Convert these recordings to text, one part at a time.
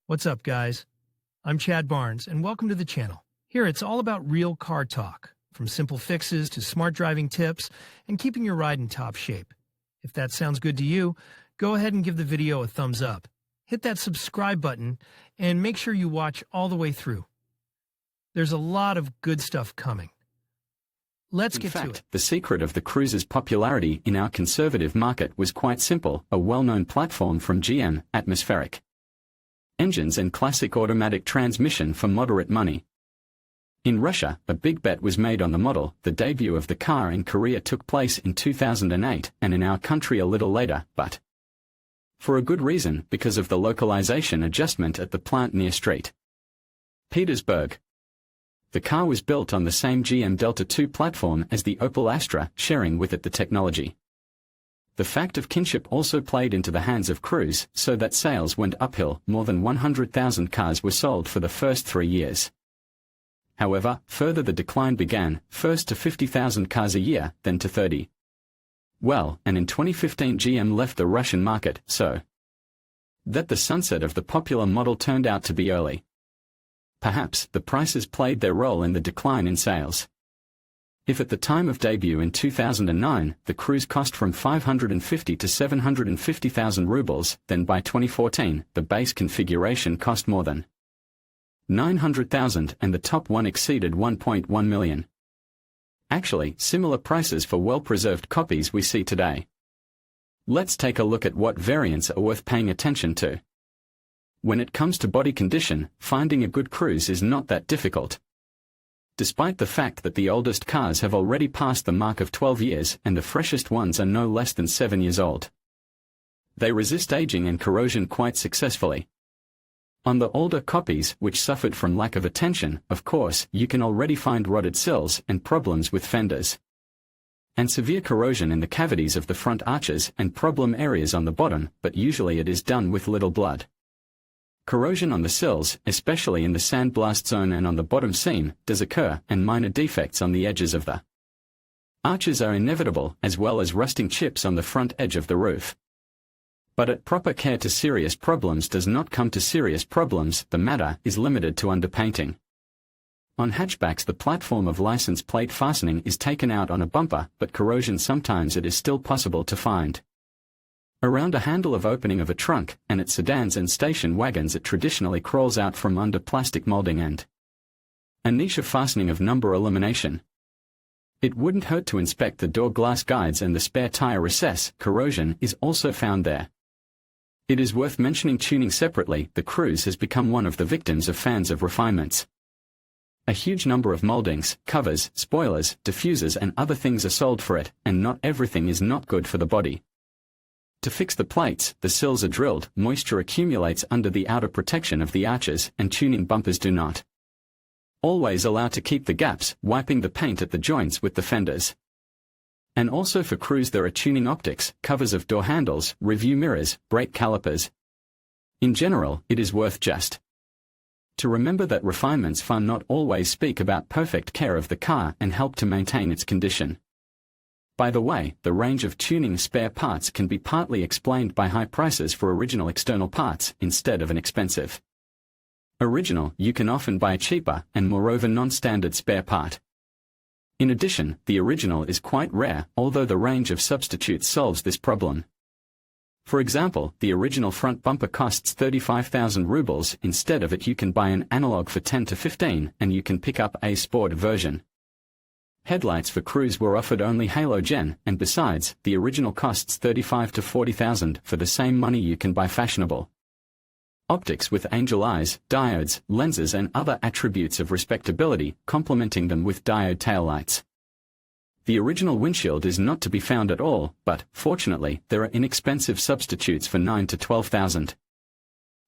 What's up, guys? I'm Chad Barnes, and welcome to the channel. Here, it's all about real car talk, from simple fixes to smart driving tips and keeping your ride in top shape. If that sounds good to you, go ahead and give the video a thumbs up. Hit that subscribe button, and make sure you watch all the way through. There's a lot of good stuff coming. Let's get to it. The secret of the Cruze's popularity in our conservative market was quite simple: a well-known platform from GM, atmospheric engines and classic automatic transmission for moderate money. In Russia, a big bet was made on the model. The debut of the car in Korea took place in 2008, and in our country a little later, but for a good reason, because of the localization adjustment at the plant near St. Petersburg. The car was built on the same GM Delta II platform as the Opel Astra, sharing with it the technology. The fact of kinship also played into the hands of Cruze, so that sales went uphill. More than 100,000 cars were sold for the first 3 years. However, further the decline began, first to 50,000 cars a year, then to 30. Well, and in 2015 GM left the Russian market, so that the sunset of the popular model turned out to be early. Perhaps the prices played their role in the decline in sales. If at the time of debut in 2009, the Cruze cost from 550 to 750,000 rubles, then by 2014, the base configuration cost more than 900,000 and the top one exceeded 1.1 million. Actually, similar prices for well-preserved copies we see today. Let's take a look at what variants are worth paying attention to. When it comes to body condition, finding a good Cruze is not that difficult. Despite the fact that the oldest cars have already passed the mark of 12 years and the freshest ones are no less than 7 years old. They resist aging and corrosion quite successfully. On the older copies, which suffered from lack of attention, of course, you can already find rotted sills and problems with fenders, and severe corrosion in the cavities of the front arches and problem areas on the bottom, but usually it is done with little blood. Corrosion on the sills, especially in the sandblast zone and on the bottom seam, does occur, and minor defects on the edges of the arches are inevitable, as well as rusting chips on the front edge of the roof. But at proper care to serious problems does not come to serious problems. The matter is limited to underpainting. On hatchbacks the platform of license plate fastening is taken out on a bumper, but corrosion sometimes it is still possible to find around a handle of opening of a trunk, and at sedans and station wagons it traditionally crawls out from under plastic molding and a niche of fastening of number elimination. It wouldn't hurt to inspect the door glass guides and the spare tire recess. Corrosion is also found there. It is worth mentioning tuning separately. The Cruze has become one of the victims of fans of refinements. A huge number of moldings, covers, spoilers, diffusers and other things are sold for it, and not everything is not good for the body. To fix the plates, the sills are drilled, moisture accumulates under the outer protection of the arches, and tuning bumpers do not always allow to keep the gaps, wiping the paint at the joints with the fenders. And also for Cruze there are tuning optics, covers of door handles, review mirrors, brake calipers. In general, it is worth just to remember that refinements fun not always speak about perfect care of the car and help to maintain its condition. By the way, the range of tuning spare parts can be partly explained by high prices for original external parts instead of an expensive original. You can often buy a cheaper and moreover non-standard spare part. In addition, the original is quite rare, although the range of substitutes solves this problem. For example, the original front bumper costs 35,000 rubles. Instead of it you can buy an analog for 10 to 15, and you can pick up a sport version. Headlights for Cruze were offered only halogen, and besides, the original costs 35 to 40,000. For the same money you can buy fashionable optics with angel eyes, diodes, lenses and other attributes of respectability, complementing them with diode taillights. The original windshield is not to be found at all, but, fortunately, there are inexpensive substitutes for 9 to 12,000.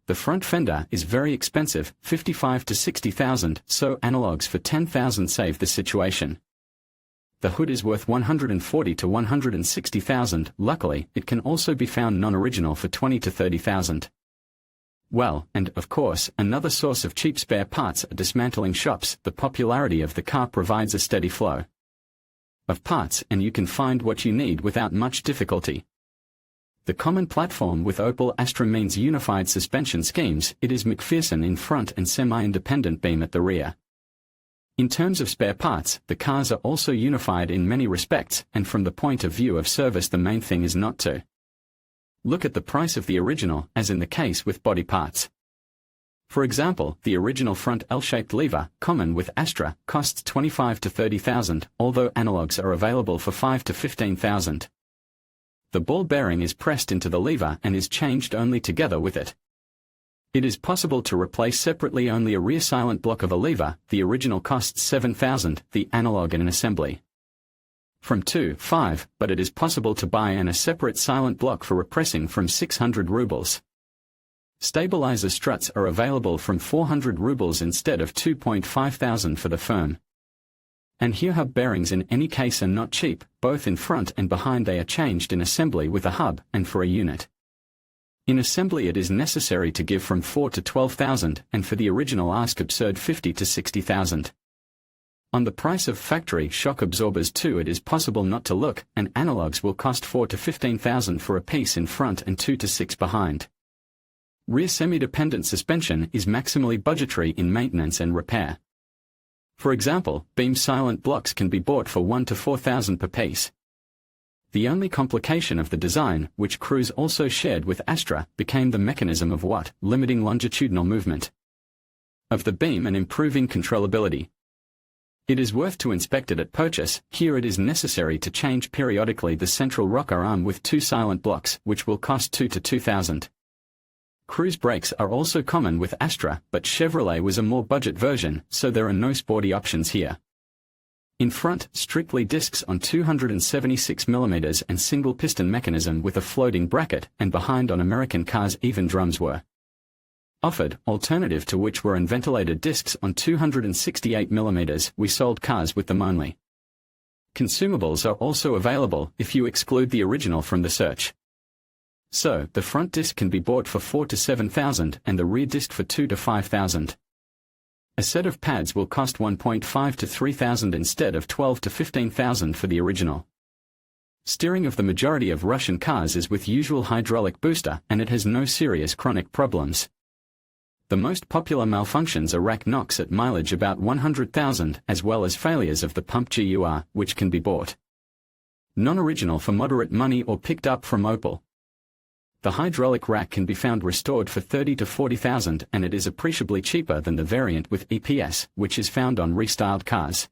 The front fender is very expensive, 55 to 60,000, so analogs for 10,000 save the situation. The hood is worth 140 to 160,000. Luckily, it can also be found non-original for 20 to 30,000. Well, and of course, another source of cheap spare parts are dismantling shops. The popularity of the car provides a steady flow of parts, and you can find what you need without much difficulty. The common platform with Opel Astra means unified suspension schemes. It is McPherson in front and semi-independent beam at the rear. In terms of spare parts, the cars are also unified in many respects, and from the point of view of service the main thing is not to look at the price of the original, as in the case with body parts. For example, the original front L-shaped lever, common with Astra, costs $25,000 to $30,000, although analogues are available for $5,000 to $15,000. The ball bearing is pressed into the lever and is changed only together with it. It is possible to replace separately only a rear silent block of a lever. The original costs $7,000, the analog in an assembly from $2,500, but it is possible to buy a separate silent block for repressing from 600 rubles. Stabilizer struts are available from 400 rubles instead of 2,500 for the firm. And here hub bearings in any case are not cheap. Both in front and behind they are changed in assembly with a hub, and for a unit. In assembly it is necessary to give from 4,000 to 12,000, and for the original ask absurd 50,000 to 60,000. On the price of factory shock absorbers too it is possible not to look, and analogues will cost 4,000 to 15,000 for a piece in front and 2 to 6 behind. Rear semi-dependent suspension is maximally budgetary in maintenance and repair. For example, beam silent blocks can be bought for 1,000 to 4,000 per piece. The only complication of the design, which Cruze also shared with Astra, became the mechanism of what, limiting longitudinal movement of the beam and improving controllability. It is worth to inspect it at purchase. Here it is necessary to change periodically the central rocker arm with 2 silent blocks, which will cost 2,000 to 2,000. Cruze brakes are also common with Astra, but Chevrolet was a more budget version, so there are no sporty options here. In front, strictly discs on 276mm and single piston mechanism with a floating bracket, and behind on American cars even drums were offered, alternative to which were unventilated discs on 268mm. We sold cars with them only. Consumables are also available if you exclude the original from the search. So, the front disc can be bought for 4,000 to 7,000 and the rear disc for 2,000 to 5,000. A set of pads will cost 1,500 to 3,000 instead of 12,000 to 15,000 for the original. Steering of the majority of Russian cars is with usual hydraulic booster, and it has no serious chronic problems. The most popular malfunctions are rack knocks at mileage about 100,000, as well as failures of the pump GUR, which can be bought non-original for moderate money or picked up from Opel. The hydraulic rack can be found restored for 30,000 to 40,000, and it is appreciably cheaper than the variant with EPS, which is found on restyled cars.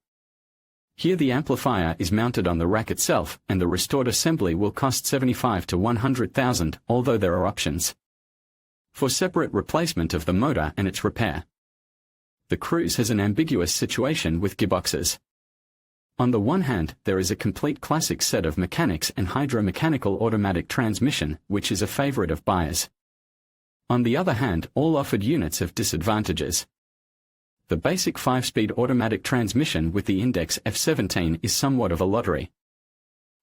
Here the amplifier is mounted on the rack itself, and the restored assembly will cost 75,000 to 100,000, although there are options for separate replacement of the motor and its repair. The Cruze has an ambiguous situation with gearboxes. On the one hand, there is a complete classic set of mechanics and hydro-mechanical automatic transmission, which is a favorite of buyers. On the other hand, all offered units have disadvantages. The basic 5-speed automatic transmission with the index F17 is somewhat of a lottery.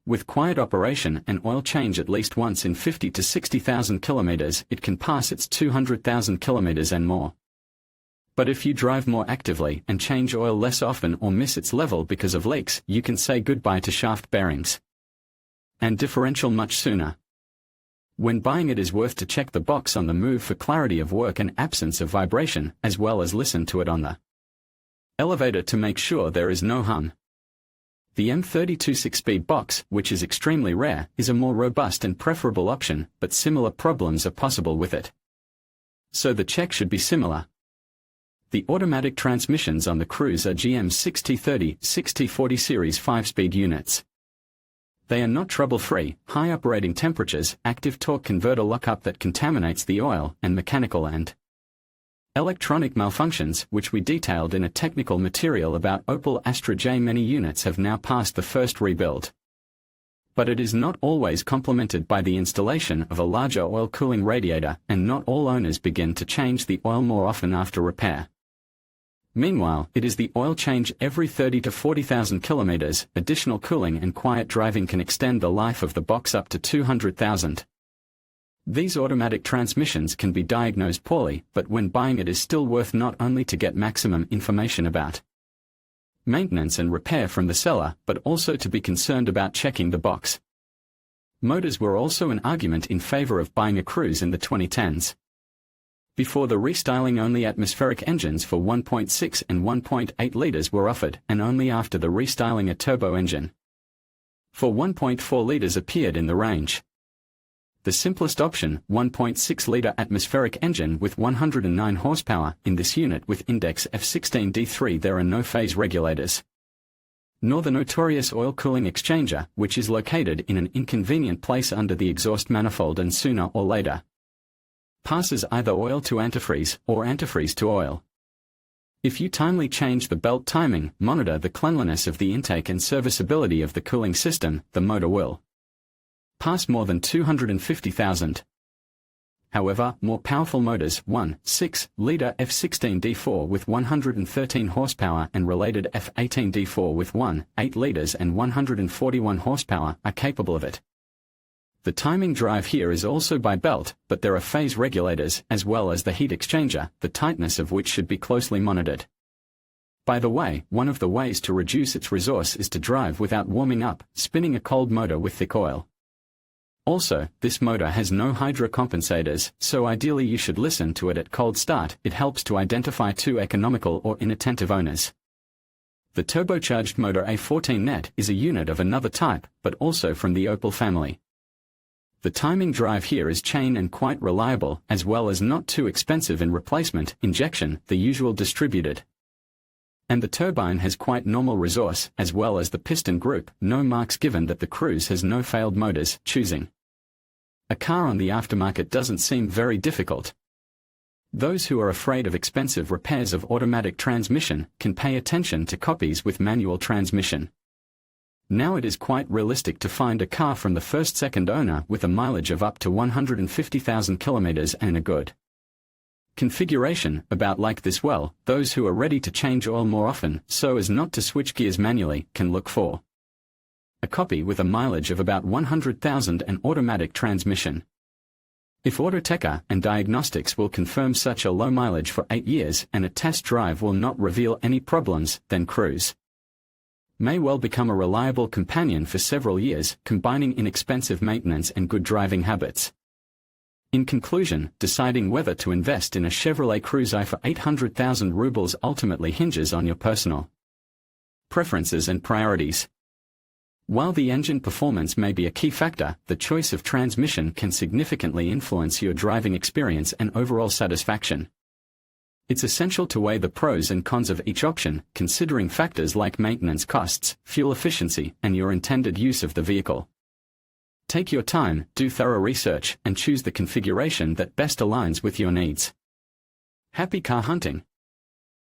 With quiet operation and oil change at least once in 50,000 to 60,000 kilometers, it can pass its 200,000 kilometers and more. But if you drive more actively and change oil less often or miss its level because of leaks, you can say goodbye to shaft bearings and differential much sooner. When buying it is worth to check the box on the move for clarity of work and absence of vibration, as well as listen to it on the elevator to make sure there is no hum. The M32 6-speed box, which is extremely rare, is a more robust and preferable option, but similar problems are possible with it. So the check should be similar. The automatic transmissions on the Cruze are GM 6T30, 6T40 series 5-speed units. They are not trouble-free, high operating temperatures, active torque converter lockup that contaminates the oil, and mechanical and electronic malfunctions, which we detailed in a technical material about Opel Astra J. Many units have now passed the first rebuild. But it is not always complemented by the installation of a larger oil cooling radiator, and not all owners begin to change the oil more often after repair. Meanwhile, it is the oil change every 30,000 to 40,000 kilometers. Additional cooling and quiet driving can extend the life of the box up to 200,000. These automatic transmissions can be diagnosed poorly, but when buying it is still worth not only to get maximum information about maintenance and repair from the seller, but also to be concerned about checking the box. Motors were also an argument in favor of buying a Cruze in the 2010s. Before the restyling, only atmospheric engines for 1.6 and 1.8 liters were offered, and only after the restyling a turbo engine for 1.4 liters appeared in the range. The simplest option, 1.6-liter atmospheric engine with 109 horsepower, in this unit with index F16D3 there are no phase regulators, nor the notorious oil cooling exchanger, which is located in an inconvenient place under the exhaust manifold and sooner or later passes either oil to antifreeze or antifreeze to oil. If you timely change the belt timing, monitor the cleanliness of the intake and serviceability of the cooling system, the motor will pass more than 250,000. However, more powerful motors, 1.6-liter F16D4 with 113 horsepower and related F18D4 with 1.8 liters and 141 horsepower, are capable of it. The timing drive here is also by belt, but there are phase regulators as well as the heat exchanger, the tightness of which should be closely monitored. By the way, one of the ways to reduce its resource is to drive without warming up, spinning a cold motor with thick oil. Also, this motor has no hydrocompensators, so ideally you should listen to it at cold start. It helps to identify too economical or inattentive owners. The turbocharged motor A14 Net is a unit of another type, but also from the Opel family. The timing drive here is chain and quite reliable, as well as not too expensive in replacement, injection, the usual distributed. And the turbine has quite normal resource, as well as the piston group, no marks given that the Cruze has no failed motors. Choosing a car on the aftermarket doesn't seem very difficult. Those who are afraid of expensive repairs of automatic transmission can pay attention to copies with manual transmission. Now it is quite realistic to find a car from the first-second owner with a mileage of up to 150,000 kilometers and a good configuration, about like this. Well, those who are ready to change oil more often, so as not to switch gears manually, can look for a copy with a mileage of about 100,000 and automatic transmission. If Autoteca and diagnostics will confirm such a low mileage for 8 years and a test drive will not reveal any problems, then Cruze may well become a reliable companion for several years, combining inexpensive maintenance and good driving habits. In conclusion, deciding whether to invest in a Chevrolet Cruze I for 800,000 rubles ultimately hinges on your personal preferences and priorities. While the engine performance may be a key factor, the choice of transmission can significantly influence your driving experience and overall satisfaction. It's essential to weigh the pros and cons of each option, considering factors like maintenance costs, fuel efficiency, and your intended use of the vehicle. Take your time, do thorough research, and choose the configuration that best aligns with your needs. Happy car hunting!